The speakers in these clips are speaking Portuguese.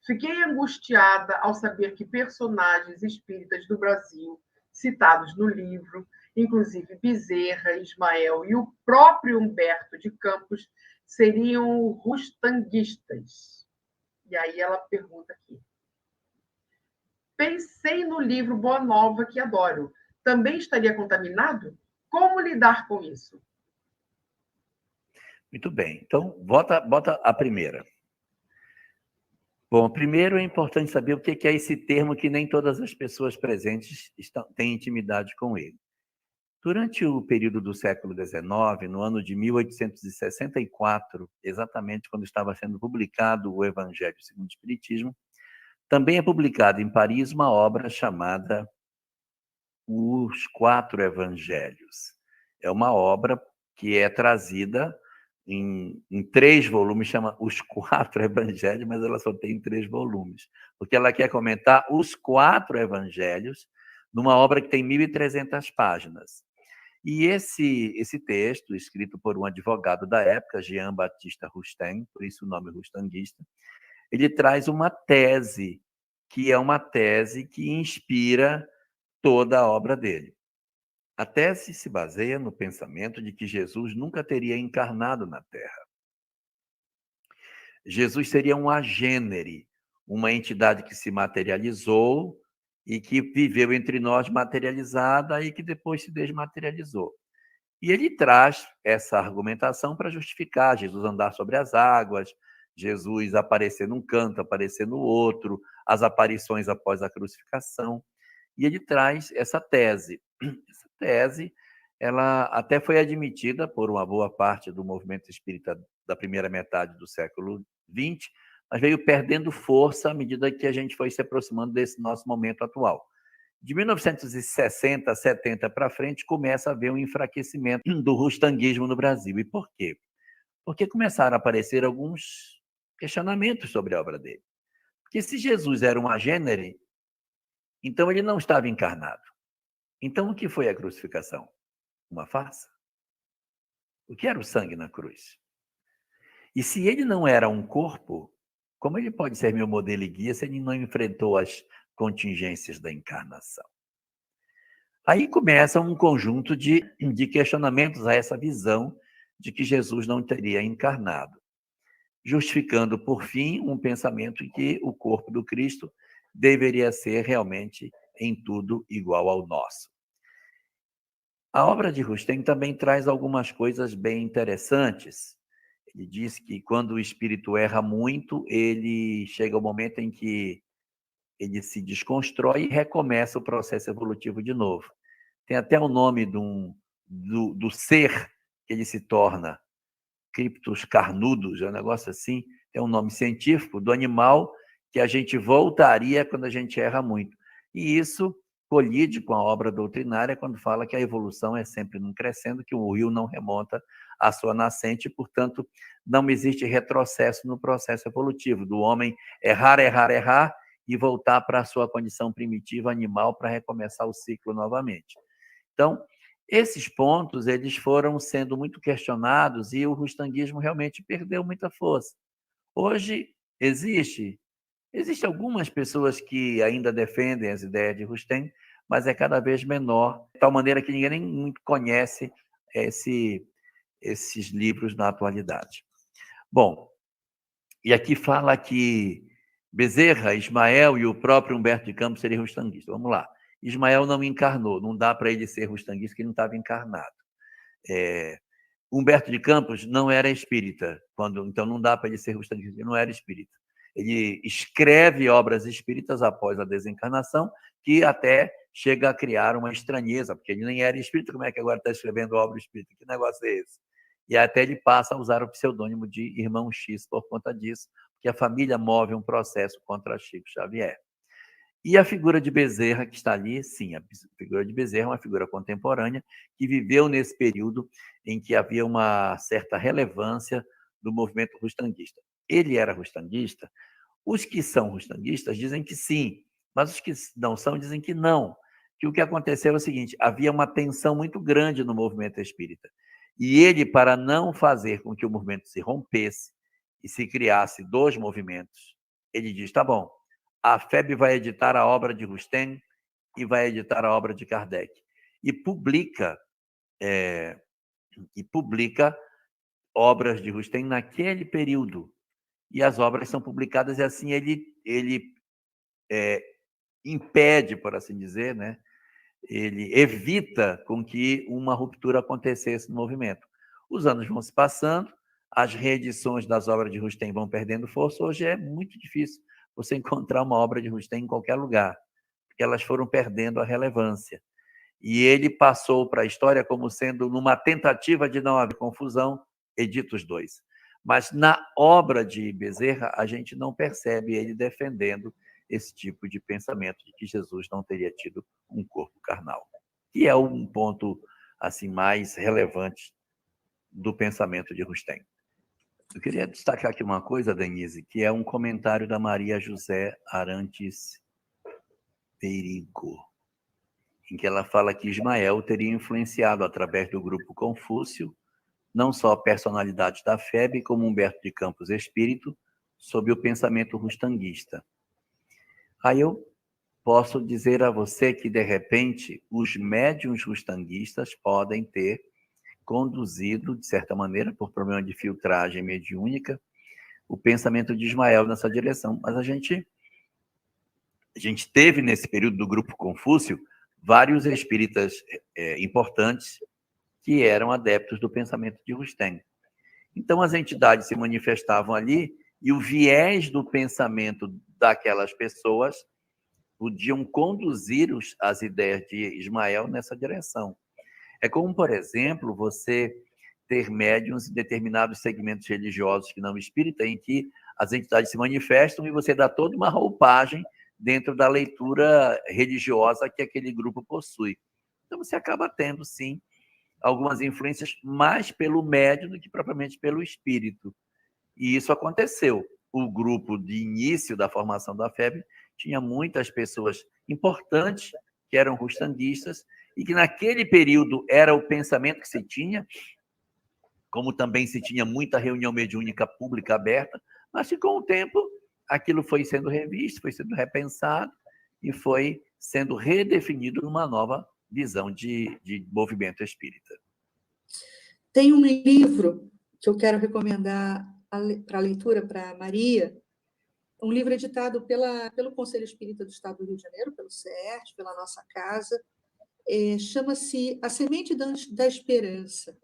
Fiquei angustiada ao saber que personagens espíritas do Brasil, citados no livro, inclusive Bezerra, Ismael e o próprio Humberto de Campos, seriam rustanguistas. E aí ela pergunta aqui. Pensei no livro Boa Nova, que adoro. Também estaria contaminado? Como lidar com isso? Muito bem. Então, bota a primeira. Bom, primeiro é importante saber o que é esse termo que nem todas as pessoas presentes têm intimidade com ele. Durante o período do século XIX, no ano de 1864, exatamente quando estava sendo publicado o Evangelho segundo o Espiritismo, também é publicada em Paris uma obra chamada Os Quatro Evangelhos. É uma obra que é trazida em 3 volumes, chama Os Quatro Evangelhos, mas ela só tem 3 volumes, porque ela quer comentar os 4 evangelhos numa obra que tem 1.300 páginas. E esse texto, escrito por um advogado da época, Jean Baptiste Rustin, por isso o nome rustanguista, ele traz uma tese, que é uma tese que inspira toda a obra dele. A tese se baseia no pensamento de que Jesus nunca teria encarnado na Terra. Jesus seria um agênere, uma entidade que se materializou e que viveu entre nós materializada e que depois se desmaterializou. E ele traz essa argumentação para justificar Jesus andar sobre as águas, Jesus aparecer num canto, aparecer no outro, as aparições após a crucificação. E ele traz essa tese. Essa tese, ela até foi admitida por uma boa parte do movimento espírita da primeira metade do século XX, mas veio perdendo força à medida que a gente foi se aproximando desse nosso momento atual. De 1960, 70 para frente, começa a haver um enfraquecimento do rustanguismo no Brasil. E por quê? Porque começaram a aparecer alguns questionamentos sobre a obra dele. Porque se Jesus era um agênere, então ele não estava encarnado. Então o que foi a crucificação? Uma farsa? O que era o sangue na cruz? E se ele não era um corpo, como ele pode ser meu modelo e guia se ele não enfrentou as contingências da encarnação? Aí começa um conjunto de questionamentos a essa visão de que Jesus não teria encarnado, justificando, por fim, um pensamento em que o corpo do Cristo deveria ser realmente em tudo igual ao nosso. A obra de Rustem também traz algumas coisas bem interessantes. Ele diz que quando o espírito erra muito, ele chega ao momento em que ele se desconstrói e recomeça o processo evolutivo de novo. Tem até o nome do ser que ele se torna, criptos carnudos, é um negócio assim, tem um nome científico do animal que a gente voltaria quando a gente erra muito. E isso colide com a obra doutrinária quando fala que a evolução é sempre num crescendo, que o rio não remonta à sua nascente, portanto, não existe retrocesso no processo evolutivo do homem errar, errar, errar e voltar para a sua condição primitiva animal para recomeçar o ciclo novamente. Então, esses pontos eles foram sendo muito questionados e o rustanguismo realmente perdeu muita força. Hoje existem algumas pessoas que ainda defendem as ideias de Rustem, mas é cada vez menor, de tal maneira que ninguém nem muito conhece esses livros na atualidade. Bom, e aqui fala que Bezerra, Ismael e o próprio Humberto de Campos seriam rustanguistas. Vamos lá. Ismael não encarnou, não dá para ele ser rustanguista, porque ele não estava encarnado. Humberto de Campos não era espírita, então não dá para ele ser rustanguista, ele não era espírita. Ele escreve obras espíritas após a desencarnação, que até chega a criar uma estranheza, porque ele nem era espírita, como é que agora está escrevendo obra espírita? Que negócio é esse? E até ele passa a usar o pseudônimo de Irmão X por conta disso, porque a família move um processo contra Chico Xavier. E a figura de Bezerra, que está ali, sim, a figura de Bezerra é uma figura contemporânea que viveu nesse período em que havia uma certa relevância do movimento rustanguista. Ele era rustanguista. Os que são rustanguistas dizem que sim, mas os que não são dizem que não. Que o que aconteceu é o seguinte, havia uma tensão muito grande no movimento espírita. E ele, para não fazer com que o movimento se rompesse e se criasse 2 movimentos, ele diz, tá bom, a FEB vai editar a obra de Rustem e vai editar a obra de Kardec. E publica obras de Rustem naquele período. E as obras são publicadas e assim ele impede, por assim dizer, né? Ele evita com que uma ruptura acontecesse no movimento. Os anos vão se passando, as reedições das obras de Rustem vão perdendo força. Hoje é muito difícil você encontrar uma obra de Rustem em qualquer lugar, porque elas foram perdendo a relevância. E ele passou para a história como sendo, numa tentativa de não haver confusão, edita os dois. Mas na obra de Bezerra, a gente não percebe ele defendendo esse tipo de pensamento de que Jesus não teria tido um corpo carnal, que é um ponto assim mais relevante do pensamento de Rustem. Eu queria destacar aqui uma coisa, Denise, que é um comentário da Maria José Arantes Perigo, em que ela fala que Ismael teria influenciado, através do grupo Confúcio, não só a personalidade da FEB, como Humberto de Campos Espírito, sob o pensamento rustanguista. Aí eu posso dizer a você que, de repente, os médiuns rustanguistas podem ter conduzido, de certa maneira, por problema de filtragem mediúnica, o pensamento de Ismael nessa direção. Mas a gente teve, nesse período do grupo Confúcio, vários espíritas importantes que eram adeptos do pensamento de Rustem. Então, as entidades se manifestavam ali e o viés do pensamento daquelas pessoas podiam conduzir as ideias de Ismael nessa direção. É como, por exemplo, você ter médiuns em determinados segmentos religiosos que não espírita, em que as entidades se manifestam e você dá toda uma roupagem dentro da leitura religiosa que aquele grupo possui. Então, você acaba tendo, sim, algumas influências mais pelo médium do que propriamente pelo espírito. E isso aconteceu. O grupo de início da formação da FEB tinha muitas pessoas importantes que eram rustanguistas e que naquele período era o pensamento que se tinha, como também se tinha muita reunião mediúnica pública aberta, mas que com o tempo aquilo foi sendo revisto, foi sendo repensado e foi sendo redefinido numa nova visão de movimento espírita. Tem um livro que eu quero recomendar para a leitura para Maria, um livro editado pelo Conselho Espírita do Estado do Rio de Janeiro, pelo CERT, pela nossa casa, chama-se A Semente da Esperança.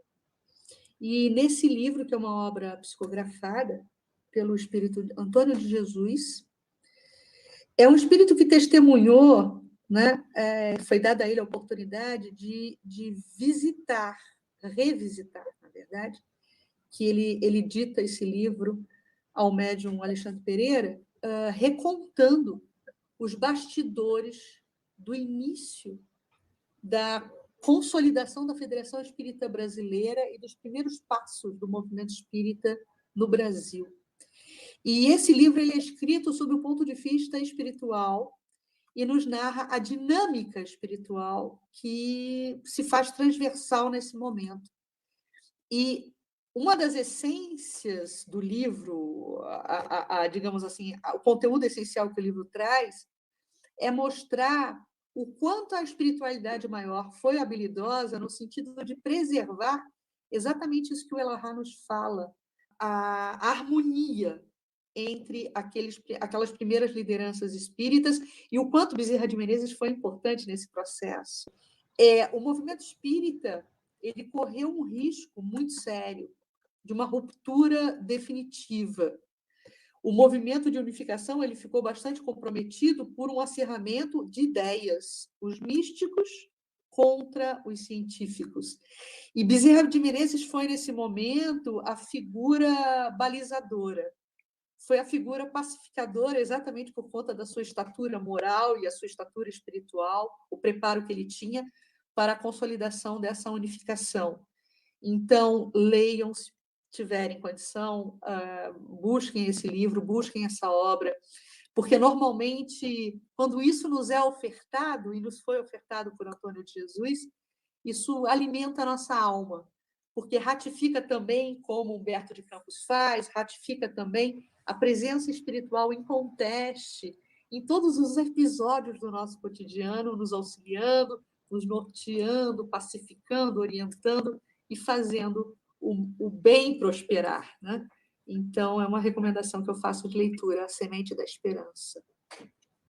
E nesse livro, que é uma obra psicografada pelo espírito Antônio de Jesus, é um espírito que testemunhou, né, foi dada a ele a oportunidade de revisitar, na verdade, que ele dita esse livro ao médium Alexandre Pereira, recontando os bastidores do início da consolidação da Federação Espírita Brasileira e dos primeiros passos do movimento espírita no Brasil. E esse livro ele é escrito sob o ponto de vista espiritual e nos narra a dinâmica espiritual que se faz transversal nesse momento. E uma das essências do livro, digamos assim, o conteúdo essencial que o livro traz, é mostrar o quanto a espiritualidade maior foi habilidosa no sentido de preservar exatamente isso que o Elohá nos fala, a harmonia entre aquelas primeiras lideranças espíritas e o quanto Bezerra de Menezes foi importante nesse processo. O movimento espírita ele correu um risco muito sério de uma ruptura definitiva. O movimento de unificação ele ficou bastante comprometido por um acirramento de ideias, os místicos contra os científicos. E Bezerra de Menezes foi, nesse momento, a figura balizadora, foi a figura pacificadora exatamente por conta da sua estatura moral e a sua estatura espiritual, o preparo que ele tinha para a consolidação dessa unificação. Então, leiam, se tiverem condição, busquem esse livro, busquem essa obra, porque, normalmente, quando isso nos é ofertado, e nos foi ofertado por Antônio de Jesus, isso alimenta a nossa alma, porque ratifica também, como Humberto de Campos faz, ratifica também a presença espiritual em conteste em todos os episódios do nosso cotidiano, nos auxiliando, nos norteando, pacificando, orientando e fazendo o bem prosperar, né? Então, é uma recomendação que eu faço de leitura, A Semente da Esperança.